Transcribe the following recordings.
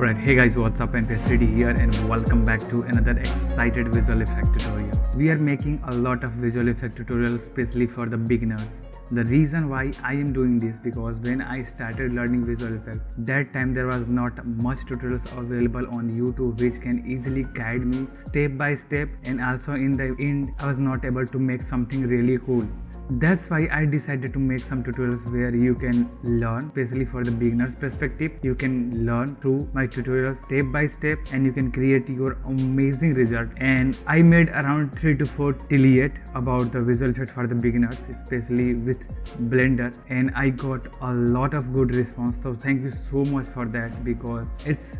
Alright, hey guys, what's up? MP3D here and welcome back to another excited visual effect tutorial. We are making a lot of visual effect tutorials especially for the beginners. The reason why I am doing this because when I started learning visual effect, that time there was not much tutorials available on YouTube which can easily guide me step by step, and also in the end I was not able to make something really cool. That's why I decided to make some tutorials where you can learn, especially for the beginners perspective. You can learn through my tutorials step by step and you can create your amazing result. And I made around 3 to 4 affiliate about the visual effect for the beginners, especially with Blender, and I got a lot of good response. So thank you so much for that because it's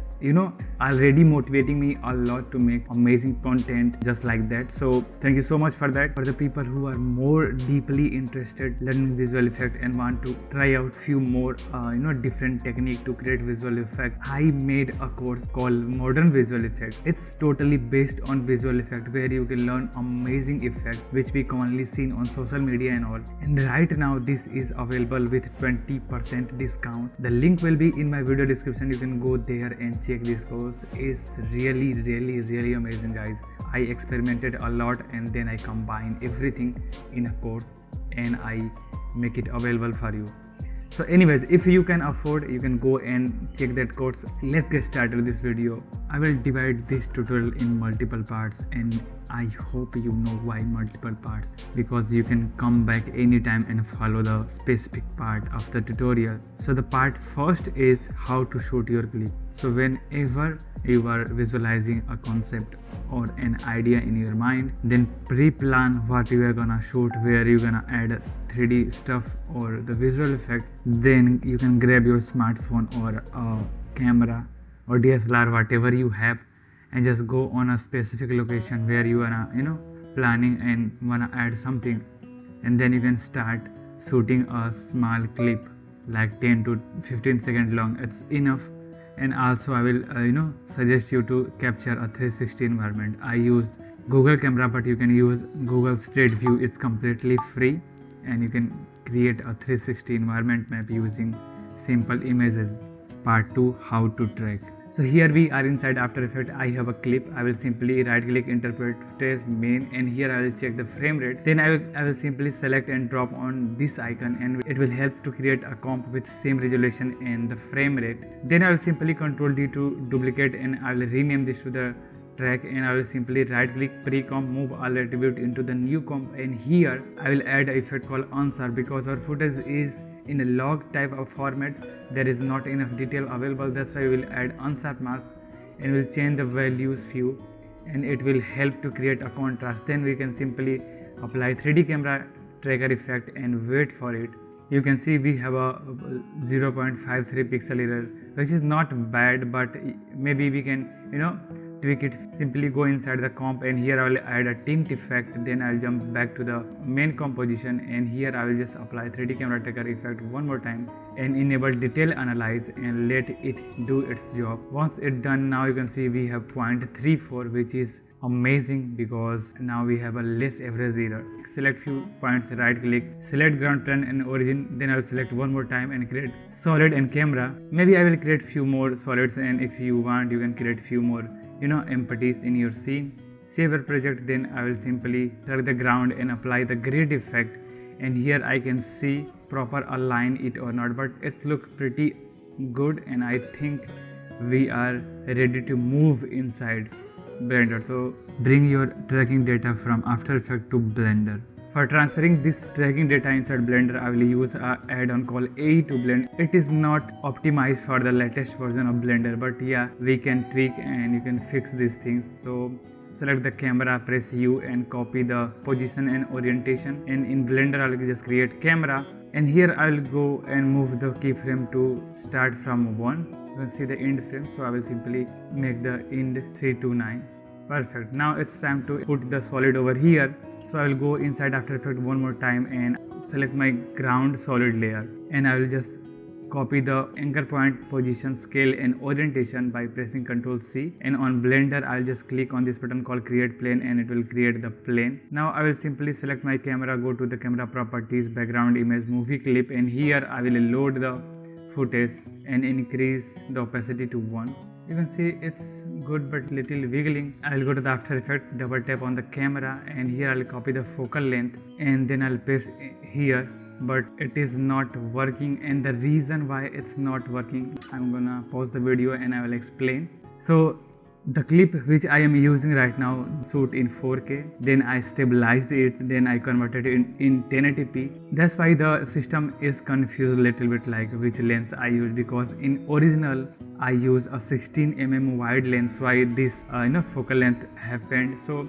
already motivating me a lot to make amazing content just like that. So thank you so much for that. For the people who are more deeply interested learning visual effect and want to try out few more different technique to create visual effect, I made a course called Modern Visual Effect. It's totally based on visual effect where you can learn amazing effect which we commonly seen on social media and all. And right now this is available with 20% discount. The link will be in my video description. You can go there and check. This course is really amazing, guys. I experimented a lot and then I combine everything in a course and I make it available for you. So anyways, if you can afford, you can go and check that course. Let's get started with this video. I will divide this tutorial in multiple parts and I hope you know why multiple parts, because you can come back anytime and follow the specific part of the tutorial. So the part first is how to shoot your clip. So whenever you are visualizing a concept or an idea in your mind, then pre-plan what you are gonna shoot, where you're gonna add 3D stuff or the visual effect. Then you can grab your smartphone or a camera or DSLR, whatever you have, and just go on a specific location where you are planning and wanna add something, and then you can start shooting a small clip like 10 to 15 seconds long. It's enough. And also I will suggest you to capture a 360 environment. I used Google camera, but you can use Google Street View. It's completely free and you can create a 360 environment map using simple images. Part 2, how to track. So here we are inside After Effects. I have a clip. I will simply right click, interpret as main, and here I will check the frame rate. Then I will simply select and drop on this icon and it will help to create a comp with same resolution and the frame rate. Then I will simply Ctrl D to duplicate and I will rename this to the track, and I will simply right click pre-comp, move all attribute into the new comp, and here I will add an effect called unsharp because our footage is in a log type of format. There is not enough detail available. That's why we will add unsharp mask and we'll change the values few, and it will help to create a contrast. Then we can simply apply 3D camera tracker effect and wait for it. You can see we have a 0.53 pixel error, which is not bad, but maybe we can tweak it. Simply go inside the comp and here I will add a tint effect. Then I'll jump back to the main composition and here I will just apply 3D camera tracker effect one more time and enable detail analyze and let it do its job. Once it's done, now you can see we have 0.34, which is amazing because now we have a less average error. Select few points, right click, select ground plane and origin. Then I'll select one more time and create solid and camera. Maybe I will create few more solids, and if you want you can create few more empties in your scene. Save your project. Then I will simply select the ground and apply the grid effect, and here I can see proper align it or not, but it's look pretty good and I think we are ready to move inside Blender. So bring your tracking data from After Effects to Blender. For transferring this tracking data inside Blender, I will use an add-on called A2Blend. It is not optimized for the latest version of Blender, but yeah, we can tweak and you can fix these things. So select the camera, press U and copy the position and orientation. And in Blender, I will just create camera. And here I will go and move the keyframe to start from 1. You can see the end frame. So I will simply make the end 329. Perfect. Now it's time to put the solid over here. So I will go inside After Effects one more time and select my ground solid layer, and I will just copy the anchor point, position, scale and orientation by pressing Ctrl C, and on Blender I'll just click on this button called create plane and it will create the plane. Now I will simply select my camera, go to the camera properties, background image, movie clip, and here I will load the footage and increase the opacity to 1. You can see it's good but little wiggling. I'll go to the After Effects, double tap on the camera, and here I'll copy the focal length and then I'll paste here, but it is not working. And the reason why it's not working, I'm gonna pause the video and I will explain. So the clip which I am using right now shoot in 4K, then I stabilized it, then I converted it in 1080p. That's why the system is confused a little bit, like which lens I use, because in original I use a 16mm wide lens, why this focal length happened. So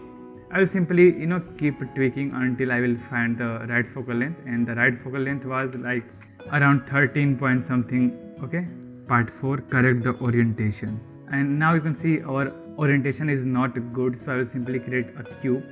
I will simply keep tweaking until I will find the right focal length, and the right focal length was like around 13 point something. Okay, part 4, correct the orientation. And now you can see our orientation is not good, so I will simply create a cube,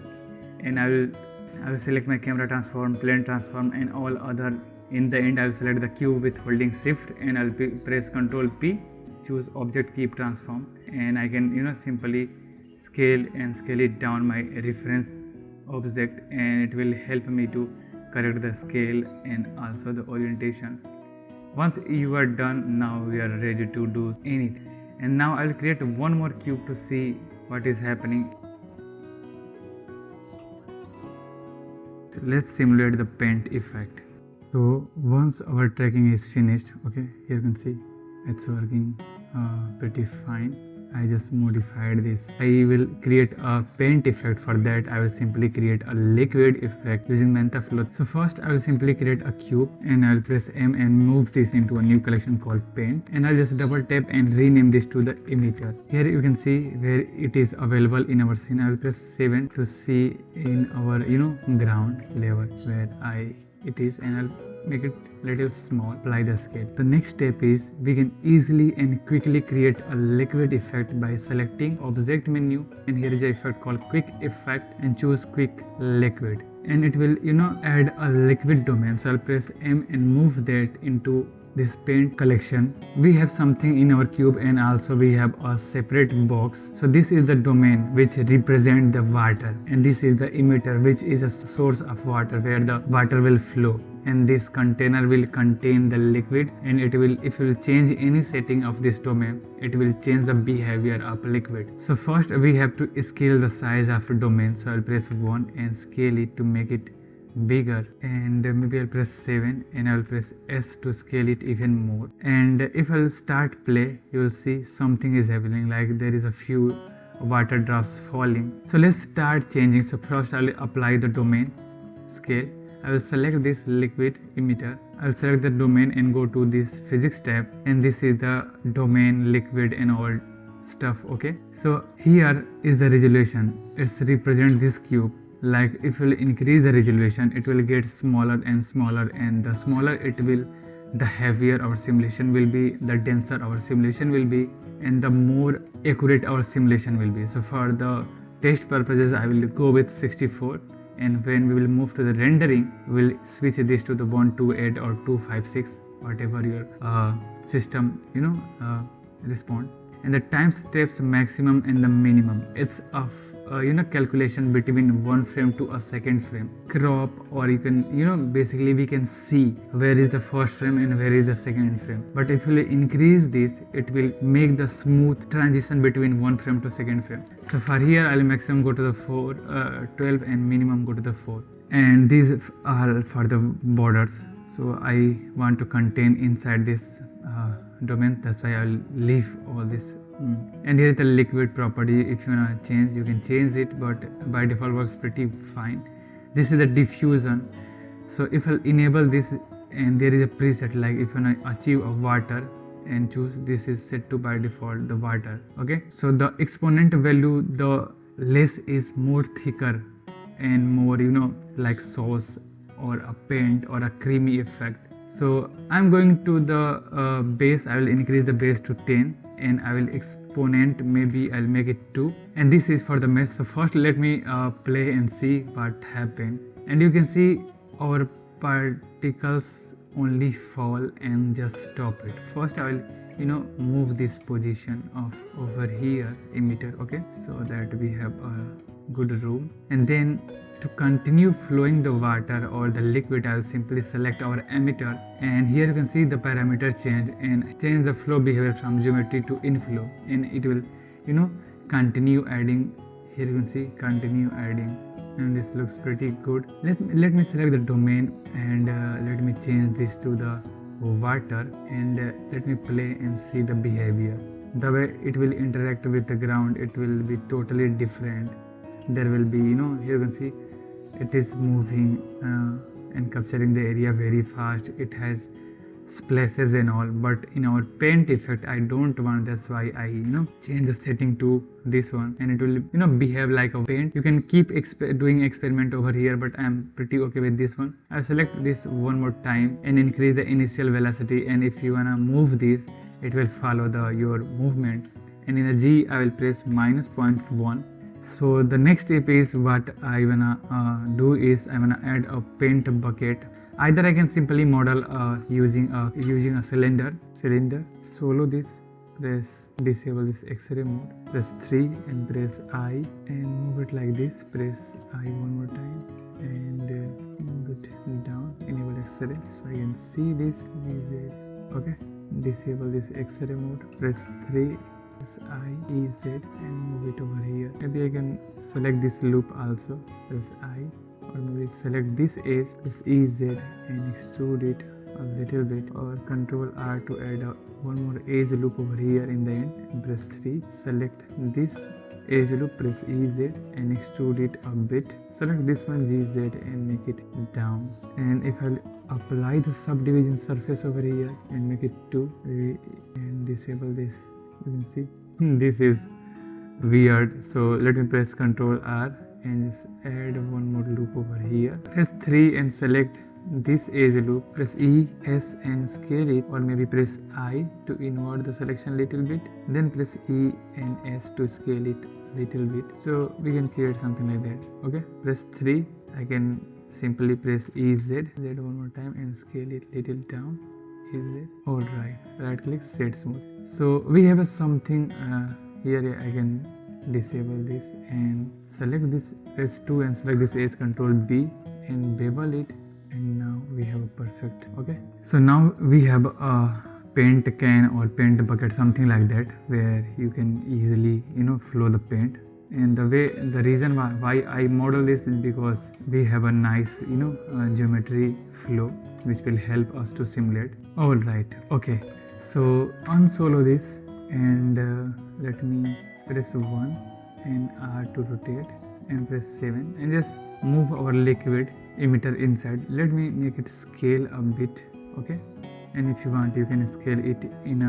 and I will select my camera transform, plane transform, and all other. In the end I will select the cube with holding shift, and I'll press Ctrl P, choose object keep transform, and I can simply scale it down my reference object, and it will help me to correct the scale and also the orientation. Once you are done, now we are ready to do anything. And now I'll create one more cube to see what is happening. Let's simulate the paint effect. So once our tracking is finished, okay, here you can see it's working pretty fine. I just modified this. I will create a paint effect. For that I will simply create a liquid effect using manta flow. So first I will simply create a cube, and I will press M and move this into a new collection called paint, and I'll just double tap and rename this to the emitter. Here you can see where it is available in our scene. I will press 7 to see in our ground level where it is, and I'll make it little small. Apply the scale. The next step is we can easily and quickly create a liquid effect by selecting object menu, and here is an effect called quick effect, and choose quick liquid, and it will add a liquid domain. So I'll press M and move that into this paint collection. We have something in our cube, and also we have a separate box. So this is the domain which represent the water, and this is the emitter which is a source of water where the water will flow, and this container will contain the liquid, and it will, if you will change any setting of this domain, it will change the behavior of liquid. So first we have to scale the size of a domain. So I'll press 1 and scale it to make it bigger, and maybe I'll press 7 and I'll press S to scale it even more. And if I'll start play, you will see something is happening, like there is a few water drops falling. So let's start changing. So first I'll apply the domain scale. I will select this liquid emitter. I will select the domain and go to this physics tab, and this is the domain, liquid and all stuff. Okay, so here is the resolution. It's represent this cube. Like if you will increase the resolution, it will get smaller and smaller, and the smaller it will, the heavier our simulation will be, the denser our simulation will be, and the more accurate our simulation will be. So for the test purposes I will go with 64, and when we will move to the rendering, we will switch this to the 128 or 256, whatever your system respond. And the time steps maximum and the minimum, it's a calculation between one frame to a second frame. Crop, or you can basically we can see where is the first frame and where is the second frame. But if you increase this, it will make the smooth transition between one frame to second frame. So for here I'll maximum go to the 12 and minimum go to the 4. And these are for the borders. So I want to contain inside this domain, that's why I'll leave all this. And here is the liquid property. If you wanna change, you can change it, but by default works pretty fine. This is the diffusion. So if I'll enable this, and there is a preset, like if you wanna achieve a water and choose, this is set to by default the water. Okay, so the exponent value, the less is more thicker and more like sauce or a paint or a creamy effect. So I'm going to the base. I will increase the base to 10, and I will exponent, maybe I'll make it 2, and this is for the mesh. So first let me play and see what happened, and you can see our particles only fall and just stop it. First I will move this position of over here emitter, okay, so that we have a good room. And then to continue flowing the water or the liquid, I'll simply select our emitter, and here you can see the parameter change and change the flow behavior from geometry to inflow, and it will continue adding. Here you can see continue adding, and this looks pretty good. Let me select the domain, and let me change this to the water, and let me play and see the behavior. The way it will interact with the ground, it will be totally different. There will be, here you can see it is moving and capturing the area very fast. It has splashes and all, but in our paint effect I don't want. That's why I change the setting to this one, and it will behave like a paint. You can keep doing experiment over here, but I'm pretty okay with this one. I'll select this one more time and increase the initial velocity, and if you wanna move this, it will follow your movement. And in the G I will press -0.1. So the next step is what I wanna do is I wanna add a paint bucket. Either I can simply model using a cylinder. Solo this, press disable this X-ray mode, press 3 and press I and move it like this. Press I one more time and move it down. Enable X-ray so I can see this. Okay. Disable this X-ray mode. Press 3. I, EZ and move it over here. Maybe I can select this loop also. Press I, or maybe select this edge, press EZ and extrude it a little bit, or Ctrl R to add one more edge loop over here in the end. And press 3. Select this edge loop, press EZ and extrude it a bit. Select this one GZ and make it down. And if I apply the subdivision surface over here and make it 2 and disable this, you can see this is weird. So let me press Ctrl R and just add one more loop over here. Press 3 and select this edge loop. Press E, S and scale it, or maybe press I to invert the selection little bit. Then press E and S to scale it little bit. So we can create something like that. Okay. Press 3. I can simply press EZ one more time and scale it little down. Alright, right click, set smooth. So we have something here. I can disable this and select this, press 2 and select this edge, Ctrl B and bevel it, and now we have a perfect. Okay, so now we have a paint can or paint bucket, something like that, where you can easily flow the paint. And the reason why I model this is because we have a nice geometry flow which will help us to simulate. Alright, okay, so unsolo this and let me press 1 and R to rotate and press 7 and just move our liquid emitter inside. Let me make it scale a bit. Okay, and if you want you can scale it in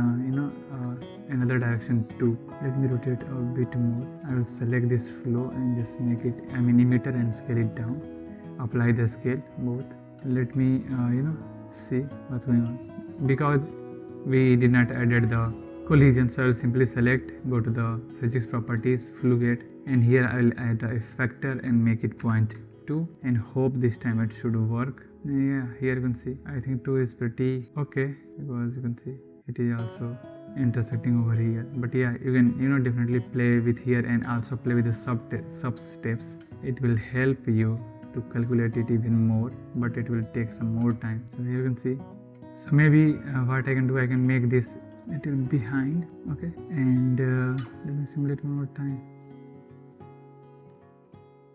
another direction too. Let me rotate a bit more. I will select this flow and just make it emitter and scale it down. Apply the scale both. Let me see what's going on. Because we did not added the collision, so I will simply select, go to the physics properties, fluid, and here I will add a factor and make it 0.2 and hope this time it should work. Yeah, here you can see I think 2 is pretty okay, because you can see it is also intersecting over here. But yeah, you can definitely play with here and also play with the sub steps. It will help you to calculate it even more, but it will take some more time. So here you can see. So maybe what I can do, I can make this a little behind. Okay, and let me simulate one more time.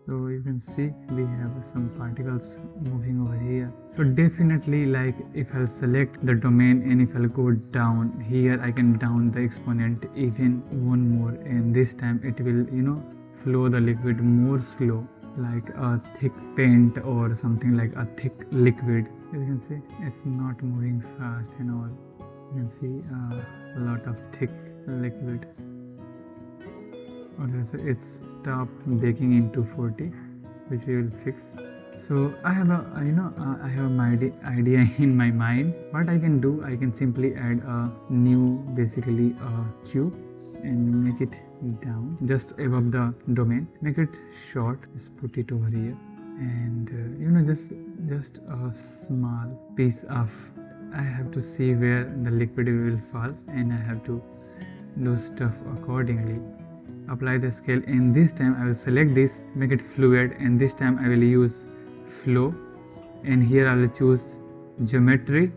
So you can see we have some particles moving over here. So definitely, like if I'll select the domain and if I'll go down here, I can down the exponent even one more, and this time it will flow the liquid more slow, like a thick paint or something like a thick liquid. You can see it's not moving fast and all. You can see a lot of thick liquid. Okay, so it's stopped baking into 40, which we will fix. So I have my idea in my mind. What I can do, I can simply add a new, basically a cube, and make it down just above the domain. Make it short. Just put it over here, and just a small piece of. I have to see where the liquid will fall, and I have to do stuff accordingly. apply the scale, and this time I will select this, make it fluid, and this time I will use flow, and here I will choose geometry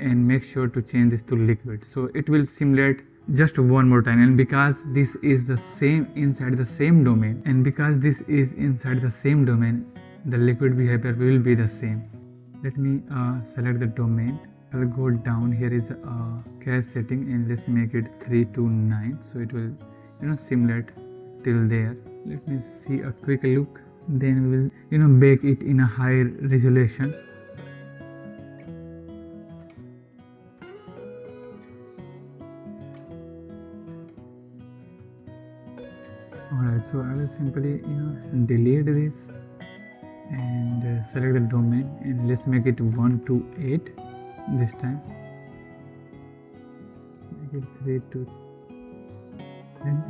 and make sure to change this to liquid, so it will simulate just one more time. And because this is the same inside the same domain, the liquid behavior will be the same. Let me select the domain. I'll go down. Here is a cache setting, and let's make it 3 to 9, so it will simulate till there. Let me see a quick look, then we will bake it in a higher resolution. Alright, so I will simply delete this and select the domain, and let's make it 1 to 8 this time. Let's make it 3 to 10.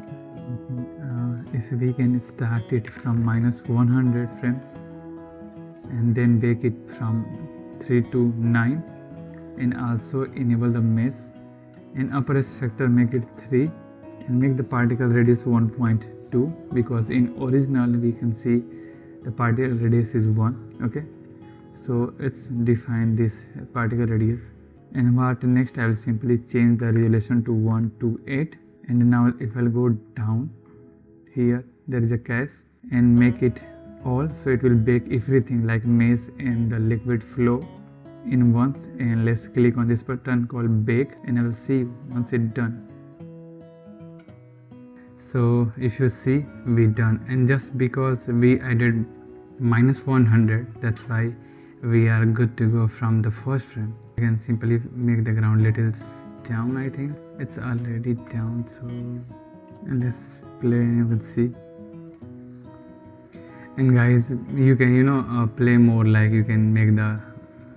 If we can start it from minus 100 frames and then bake it from 3 to 9, and also enable the mesh, and upper factor make it 3, and make the particle radius 1.2, because in original we can see the particle radius is 1. Okay, so let's define this particle radius. And what next, I will simply change the resolution to 1 to 8, and now if I'll go down here, there is a cache, and make it all, so it will bake everything like mesh and the liquid flow in once. And let's click on this button called bake, and I will see once it's done. So if you see, we done, and just because we added minus 100, that's why we are good to go from the first frame. You can simply make the ground little down. I think it's already down, so and let's play and you will see. And guys, you can play more, like you can make the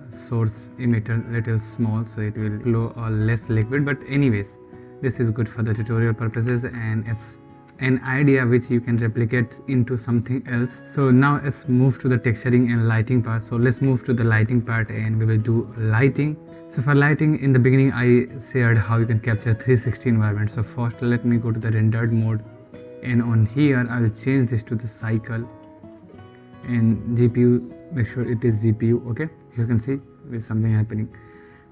source emitter little small, so it will flow or less liquid. But anyways, this is good for the tutorial purposes, and it's an idea which you can replicate into something else. So now let's move to the texturing and lighting part. So let's move to the lighting part, and we will do lighting. So for lighting, in the beginning I shared how you can capture 360 environment. So first let me go to the rendered mode, and on here I will change this to the cycle, and GPU, make sure it is GPU. Okay, you can see there's something happening.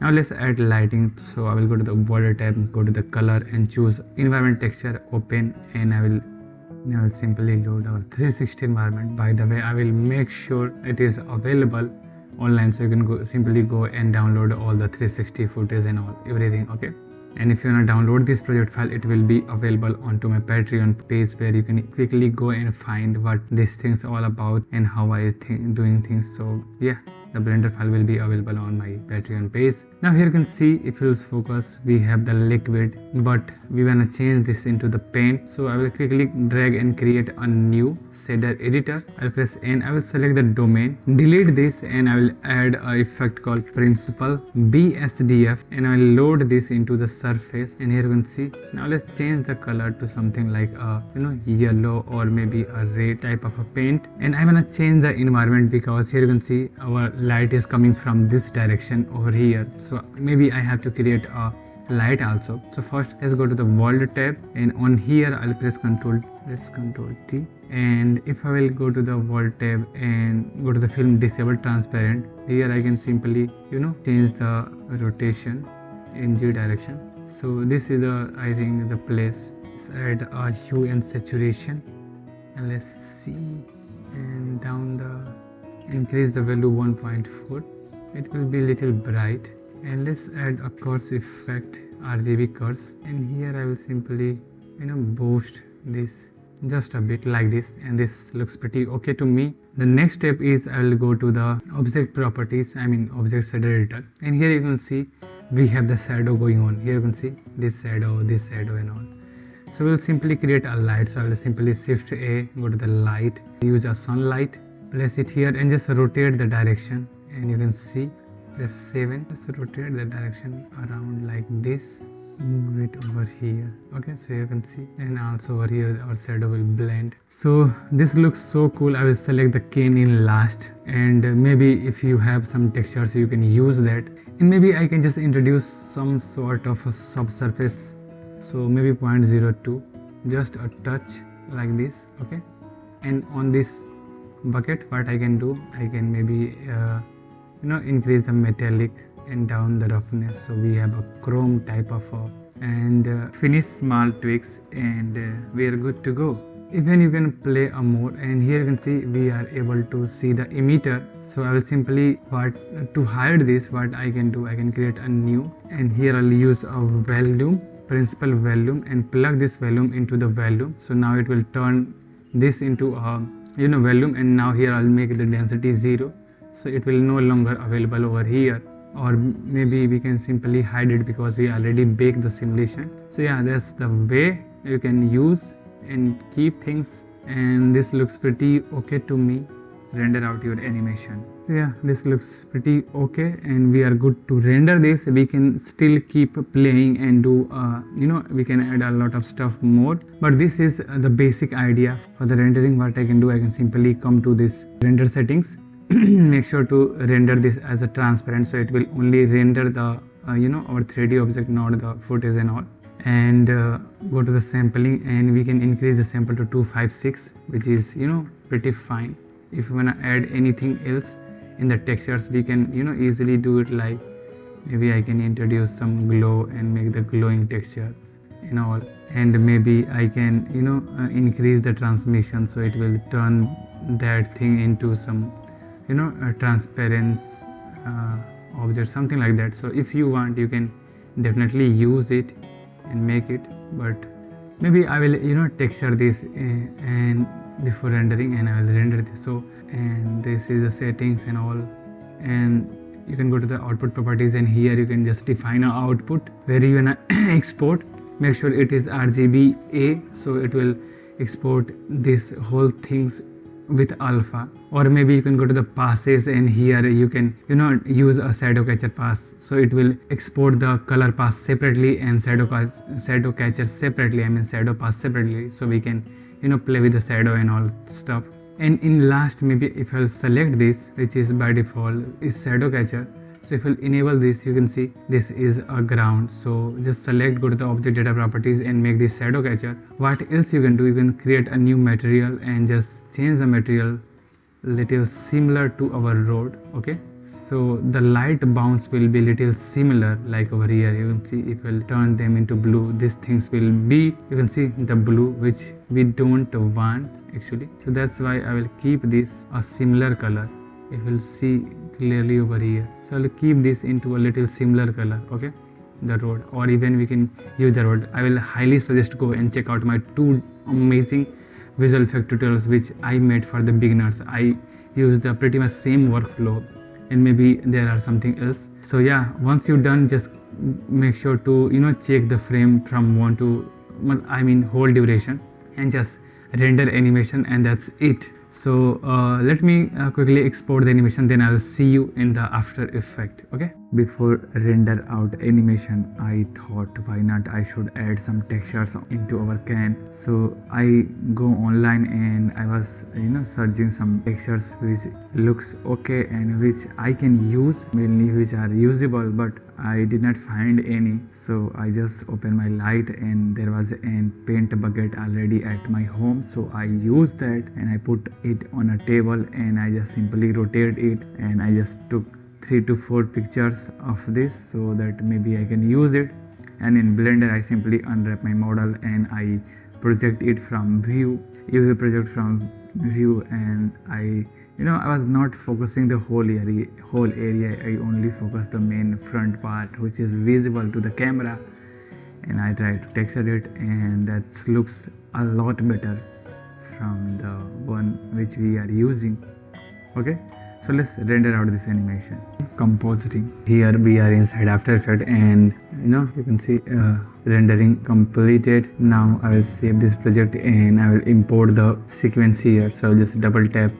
Now let's add lighting. So I will go to the border tab, go to the color, and choose environment texture, open, and I will simply load our 360 environment. By the way, I will make sure it is available online, so you can simply go and download all the 360 footage and everything. Okay, and if you want to download this project file, it will be available onto my Patreon page, where you can quickly go and find what this thing's all about and how I doing things. So yeah, the Blender file will be available on my Patreon page. Now here you can see, if you use focus, we have the liquid, but we want to change this into the paint. So I will quickly drag and create a new shader editor. I'll press N, I will select the domain, delete this, and I will add a effect called principal BSDF, and I will load this into the surface. And here you can see, now let's change the color to something like a yellow or maybe a red type of a paint. And I want to change the environment, because here you can see our light is coming from this direction over here, so maybe I have to create a light also. So first let's go to the world tab, and on here I'll press Ctrl T, and if I will go to the world tab and go to the film disable transparent, here I can simply change the rotation in G direction. So this is I think the place. Let's add a hue and saturation, and let's see, and down increase the value 1.4. It will be little bright, and let's add a curse effect, RGB curse, and here I will simply boost this just a bit like this, and this looks pretty okay to me. The next step is I will go to the object properties, object shader editor, and here you can see we have the shadow going on. Here you can see this shadow and all. So we'll simply create a light. So I will simply shift A, go to the light, use a sunlight, place it here, and just rotate the direction, and you can see, press 7, just rotate the direction around like this, move it over here. Okay, so you can see, and also over here our shadow will blend. So this looks so cool. I will select the cane in last, and maybe if you have some textures you can use that, and maybe I can just introduce some sort of a subsurface, so maybe 0.02, just a touch, like this. Okay, and on this bucket what I can do, I can maybe increase the metallic and down the roughness, so we have a chrome type of and finish small tweaks, and we are good to go. Even you can play a more, and here you can see we are able to see the emitter. So I will simply to hide this, what I can do, I can create a new, and here I'll use a volume, principal volume, and plug this volume into the volume. So now it will turn this into a volume, and now here I'll make the density 0, so it will no longer available over here. Or maybe we can simply hide it because we already baked the simulation. So yeah, that's the way you can use and keep things, and this looks pretty okay to me. Render out your animation. So yeah, this looks pretty okay, and we are good to render this. We can still keep playing and do we can add a lot of stuff more, but this is the basic idea for the rendering. What I can do, I can simply come to this render settings, make sure to render this as a transparent, so it will only render the our 3D object, not the footage and all. And go to the sampling, and we can increase the sample to 256, which is pretty fine. If you want to add anything else in the textures, we can easily do it. Like maybe I can introduce some glow and make the glowing texture and all, and maybe I can increase the transmission, so it will turn that thing into some a transparent object, something like that. So if you want, you can definitely use it and make it, but maybe I will texture this and before rendering, and I will render this. So, and this is the settings and all, and you can go to the output properties, and here you can just define an output where you wanna export. Make sure it is RGBA, so it will export this whole things with alpha. Or maybe you can go to the passes, and here you can use a shadow catcher pass, so it will export the color pass separately and shadow catcher separately, shadow pass separately, so we can play with the shadow and all stuff. And in last, maybe if I'll select this, which is by default is shadow catcher, so if you'll enable this, you can see this is a ground. So just select, go to the object data properties, and make this shadow catcher. What else you can do, you can create a new material and just change the material little similar to our road. Okay, so the light bounce will be little similar, like over here you can see. If we'll turn them into blue, these things will be, you can see the blue, which we don't want actually. So that's why I will keep this a similar color. If you'll see clearly over here, so I'll keep this into a little similar color. Okay, the road, or even we can use the road. I will highly suggest go and check out my 2 amazing visual effect tutorials which I made for the beginners. I use the pretty much same workflow, and maybe there are something else. So yeah, once you're done, just make sure to check the frame from 1 to whole duration, and just render animation, and that's it. So let me quickly export the animation, then I'll see you in the after effect. Okay, before render out animation, I thought why not I should add some textures into our can. So I go online, and I was searching some textures which looks okay and which I can use, mainly which are usable, but I did not find any. So I just opened my light, and there was a paint bucket already at my home, so I used that and I put it on a table, and I just simply rotate it, and I just took 3 to 4 pictures of this so that maybe I can use it. And in Blender I simply unwrap my model, and I project it from view, use the project from view, and I was not focusing the whole area. I only focused the main front part which is visible to the camera, and I try to texture it, and that looks a lot better from the one which we are using. Okay, so let's render out this animation. Compositing. Here we are inside After Effects, and you can see rendering completed. Now I will save this project, and I will import the sequence here. So I'll just double tap.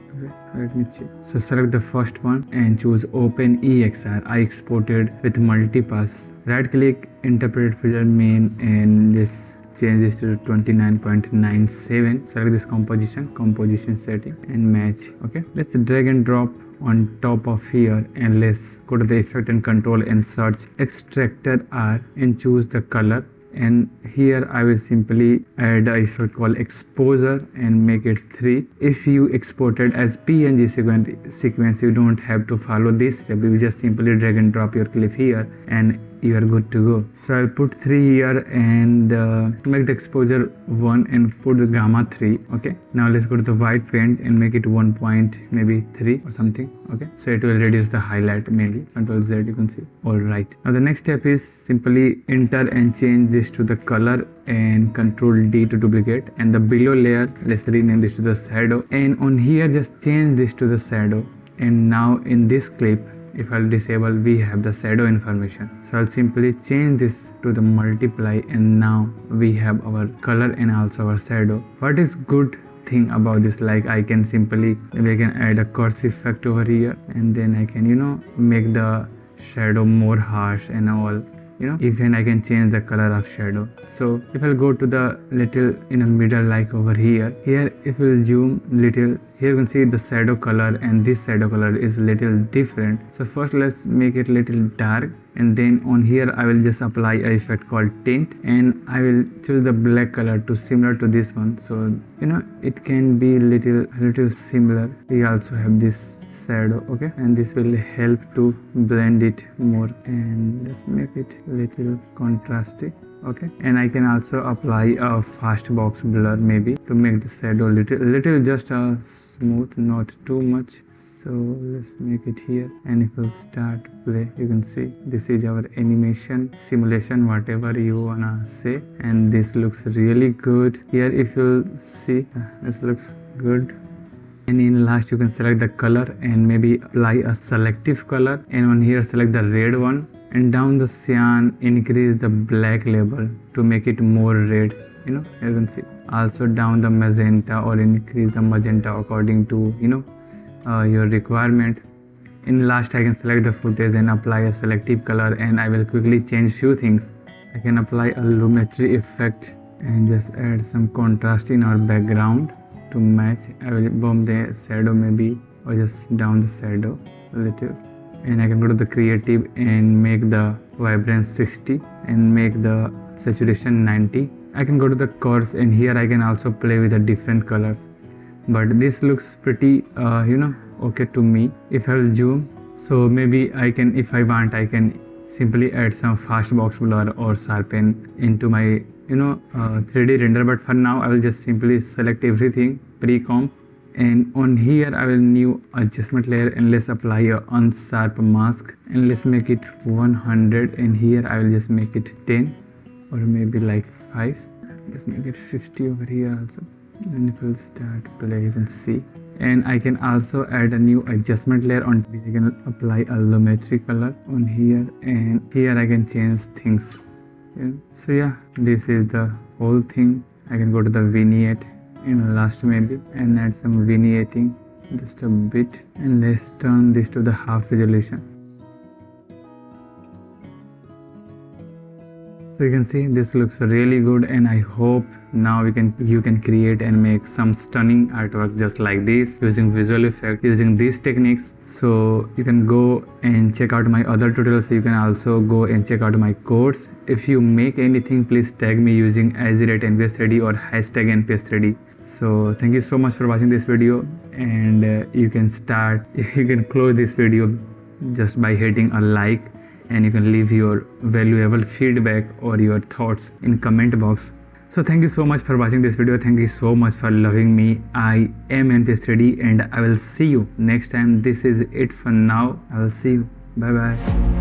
Let me check. So select the first one and choose Open EXR. I exported with multipass. Right click, interpret feature main, and let's change this to 29.97. Select this composition setting, and match. Okay, let's drag and drop on top of here, and let's go to the effect and control and search extractor R and choose the color, and here I will simply add a effect called exposure and make it 3. If you export it as PNG sequence, you don't have to follow this step. You just simply drag and drop your clip here and you are good to go. So I'll put 3 here and make the exposure 1 and put the gamma 3. Okay, now let's go to the white paint and make it 1 point maybe 3 or something. Okay, so it will reduce the highlight mainly. Control Z, you can see. All right, now the next step is simply enter and change this to the color and Control D to duplicate, and the below layer, let's rename this to the shadow, and on here just change this to the shadow. And now in this clip, if I'll disable, we have the shadow information. So I'll simply change this to the multiply, and now we have our color and also our shadow. What is good thing about this, like I can simply, maybe I can add a coarse effect over here, and then I can, you know, make the shadow more harsh and all, you know, even I can change the color of shadow. So if I'll go to the little in the middle, like over here, if we'll zoom little, here you can see the shadow color, and this shadow color is little different. So first let's make it little dark, and then on here I will just apply a effect called tint, and I will choose the black color to similar to this one, so you know it can be little similar. We also have this shadow, okay, and this will help to blend it more, and let's make it little contrasty. Okay, and I can also apply a fast box blur maybe to make the shadow little just smooth, not too much. So let's make it here, and if we'll start play, you can see this is our animation simulation, whatever you wanna say, and this looks really good. Here if you'll see, this looks good. And in last you can select the color and maybe apply a selective color, and on here select the red one, and down the cyan increase the black label to make it more red, you know, you can see. Also down the magenta or increase the magenta according to, you know, your requirement. In last I can select the footage and apply a selective color, and I will quickly change few things. I can apply a lumetri effect and just add some contrast in our background to match. I will bump the shadow maybe, or just down the shadow a little. And I can go to the creative and make the vibrance 60 and make the saturation 90. I can go to the coarse, and here I can also play with the different colors, but this looks pretty you know, okay to me. If I will zoom, so maybe I can, if I want, I can simply add some fast box blur or sharpen into my, you know, 3D render, but for now I will just simply select everything pre-comp. And on here I will new adjustment layer, and let's apply a unsharp mask, and let's make it 100, and here I will just make it 10 or maybe like 5. Let's make it 50 over here also, and if we'll start play, you can see. And I can also add a new adjustment layer. On I can apply a lumetri color on here, and here I can change things. So yeah, this is the whole thing. I can go to the vignette in last maybe and add some vignetting just a bit, and let's turn this to the half resolution. So you can see this looks really good, and I hope now you can create and make some stunning artwork just like this using visual effect, using these techniques. So you can go and check out my other tutorials. You can also go and check out my course. If you make anything, please tag me using @NPS3D or #NPS3D. So thank you so much for watching this video, and you can close this video just by hitting a like, and you can leave your valuable feedback or your thoughts in comment box. So thank you so much for watching this video. Thank you so much for loving me. I am NPS3D, and I will see you next time. This is it for now. I will see you. Bye bye.